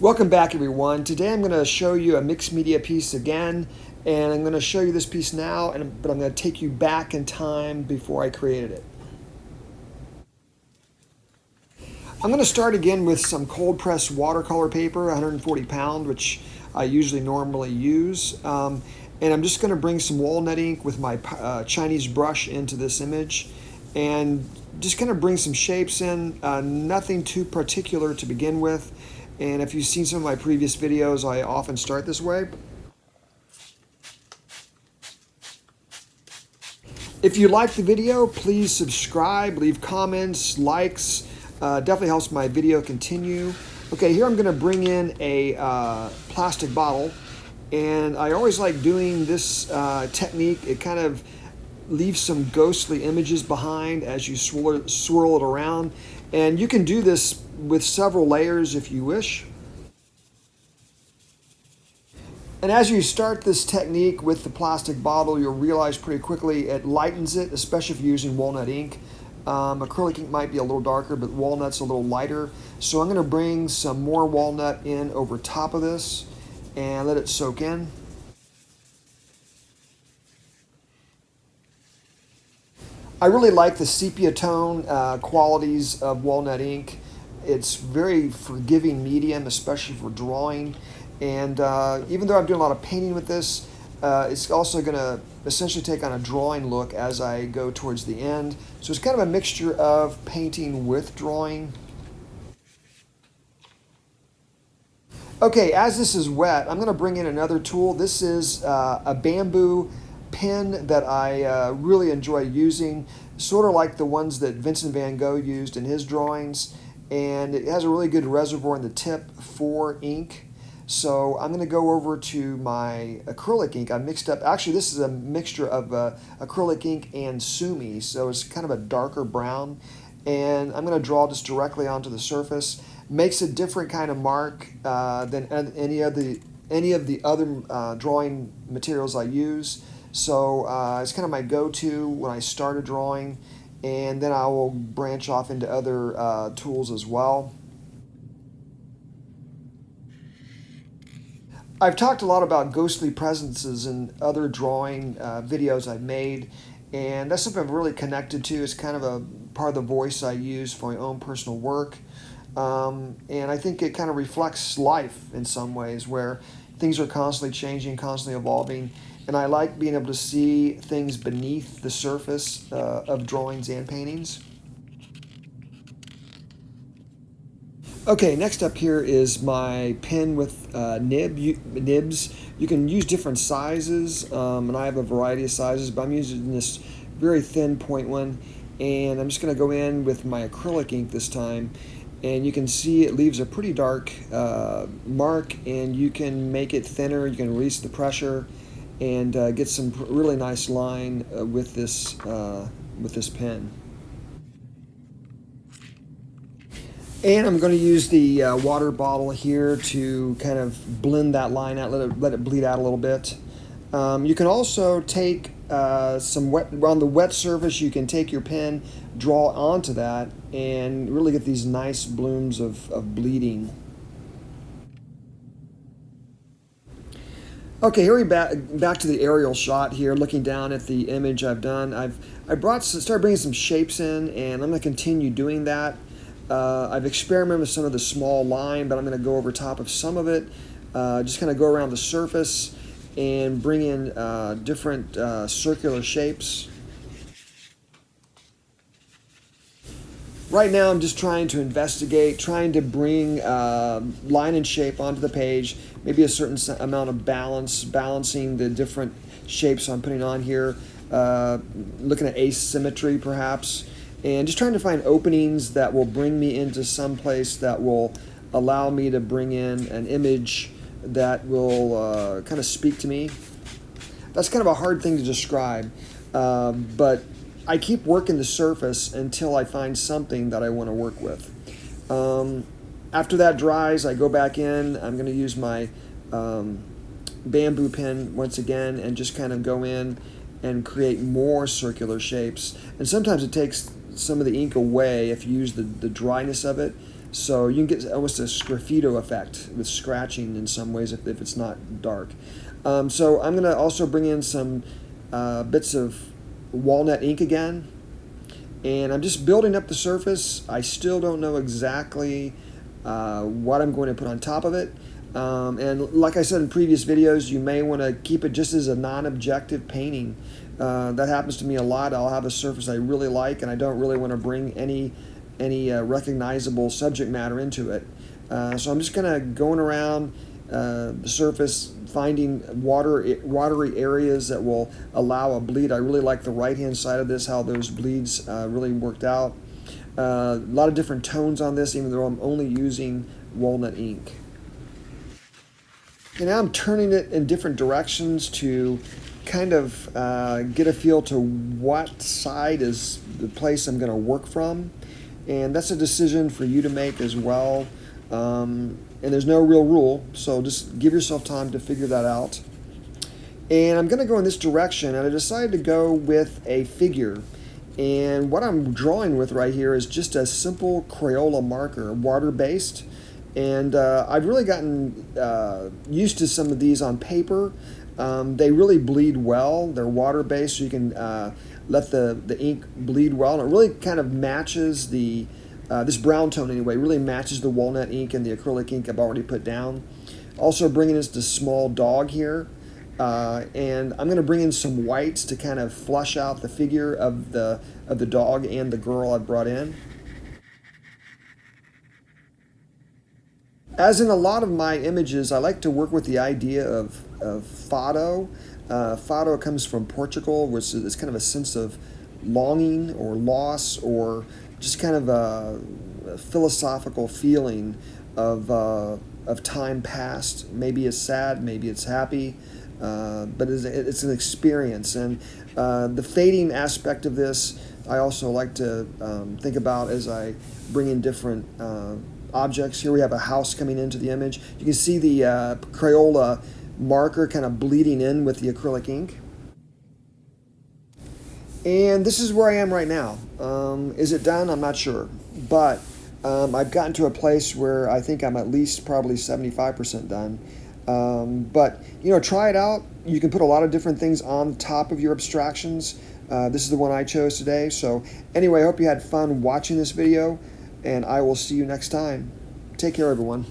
Welcome back, everyone. Today I'm going to show you a mixed media piece again, and I'm going to show you this piece now, but I'm going to take you back in time before I created it. I'm going to start again with some cold pressed watercolor paper, 140 pound, which I usually normally use. And I'm just going to bring some walnut ink with my Chinese brush into this image and just kind of bring some shapes in, nothing too particular to begin with. And if you've seen some of my previous videos, I often start this way. If you like the video, please subscribe, leave comments, likes. Definitely helps my video continue. Okay, here I'm going to bring in a plastic bottle. And I always like doing this technique. It kind of leaves some ghostly images behind as you swirl it around. And you can do this with several layers if you wish. And as you start this technique with the plastic bottle, you'll realize pretty quickly it lightens it, especially if you're using walnut ink. Acrylic ink might be a little darker, but walnut's a little lighter. So I'm going to bring some more walnut in over top of this and let it soak in. I really like the sepia tone qualities of walnut ink. It's very forgiving medium, especially for drawing. And even though I'm doing a lot of painting with this, it's also going to essentially take on a drawing look as I go towards the end. So it's kind of a mixture of painting with drawing. Okay, as this is wet, I'm going to bring in another tool. This is a bamboo pen that I really enjoy using, sort of like the ones that Vincent van Gogh used in his drawings, and it has a really good reservoir in the tip for ink. So I'm going to go over to my acrylic ink. I mixed up, actually this is a mixture of acrylic ink and sumi, so it's kind of a darker brown, and I'm going to draw this directly onto the surface. Makes a different kind of mark than any of the other drawing materials I use. So it's kind of my go-to when I start a drawing, and then I will branch off into other tools as well. I've talked a lot about ghostly presences in other drawing videos I've made, and that's something I've really connected to. It's kind of a part of the voice I use for my own personal work, and I think it kind of reflects life in some ways, where things are constantly changing, constantly evolving. And I like being able to see things beneath the surface of drawings and paintings. Okay, next up here is my pen with nibs. You can use different sizes, and I have a variety of sizes, but I'm using this very thin point one. And I'm just going to go in with my acrylic ink this time. And you can see it leaves a pretty dark mark, and you can make it thinner. You can release the pressure and get some really nice line with this pen. And I'm going to use the water bottle here to kind of blend that line out, let it bleed out a little bit. You can also take some wet, on the wet surface, you can take your pen, draw onto that, and really get these nice blooms of bleeding. Okay, here we back to the aerial shot here, looking down at the image I've done. I started bringing some shapes in, and I'm going to continue doing that. I've experimented with some of the small line, but I'm going to go over top of some of it. Just kind of go around the surface and bring in different circular shapes. Right now I'm just trying to investigate, trying to bring line and shape onto the page, maybe a certain amount of balancing the different shapes I'm putting on here, looking at asymmetry perhaps, and just trying to find openings that will bring me into some place that will allow me to bring in an image that will kind of speak to me. That's kind of a hard thing to describe, but I keep working the surface until I find something that I want to work with. After that dries, I go back in. I'm going to use my bamboo pen once again and just kind of go in and create more circular shapes. And sometimes it takes some of the ink away if you use the dryness of it. So you can get almost a sgraffito effect with scratching in some ways if it's not dark. So I'm going to also bring in some bits of walnut ink again. And I'm just building up the surface. I still don't know exactly what I'm going to put on top of it. And like I said in previous videos, you may want to keep it just as a non-objective painting. That happens to me a lot. I'll have a surface I really like, and I don't really want to bring any recognizable subject matter into it. So I'm just kind of going around the surface, finding watery areas that will allow a bleed. I really like the right-hand side of this, how those bleeds really worked out. A lot of different tones on this, even though I'm only using walnut ink. And now I'm turning it in different directions to kind of get a feel to what side is the place I'm going to work from. And that's a decision for you to make as well. And there's no real rule, so just give yourself time to figure that out. And I'm going to go in this direction, and I decided to go with a figure. And what I'm drawing with right here is just a simple Crayola marker, water-based. And I've really gotten used to some of these on paper. They really bleed well. They're water-based, so you can let the ink bleed well. And it really kind of matches the this brown tone anyway, really matches the walnut ink and the acrylic ink I've already put down. Also bringing in this small dog here. And I'm going to bring in some whites to kind of flush out the figure of the dog and the girl I've brought in. As in a lot of my images, I like to work with the idea of fado. Fado comes from Portugal, which is kind of a sense of longing or loss, or just kind of a philosophical feeling of time past. Maybe it's sad, maybe it's happy, but it's an experience. And the fading aspect of this, I also like to think about as I bring in different objects. Here we have a house coming into the image. You can see the Crayola marker kind of bleeding in with the acrylic ink. And this is where I am right now. Is it done? I'm not sure. But I've gotten to a place where I think I'm at least probably 75% done. But, try it out. You can put a lot of different things on top of your abstractions. This is the one I chose today. So anyway, I hope you had fun watching this video, and I will see you next time. Take care, everyone.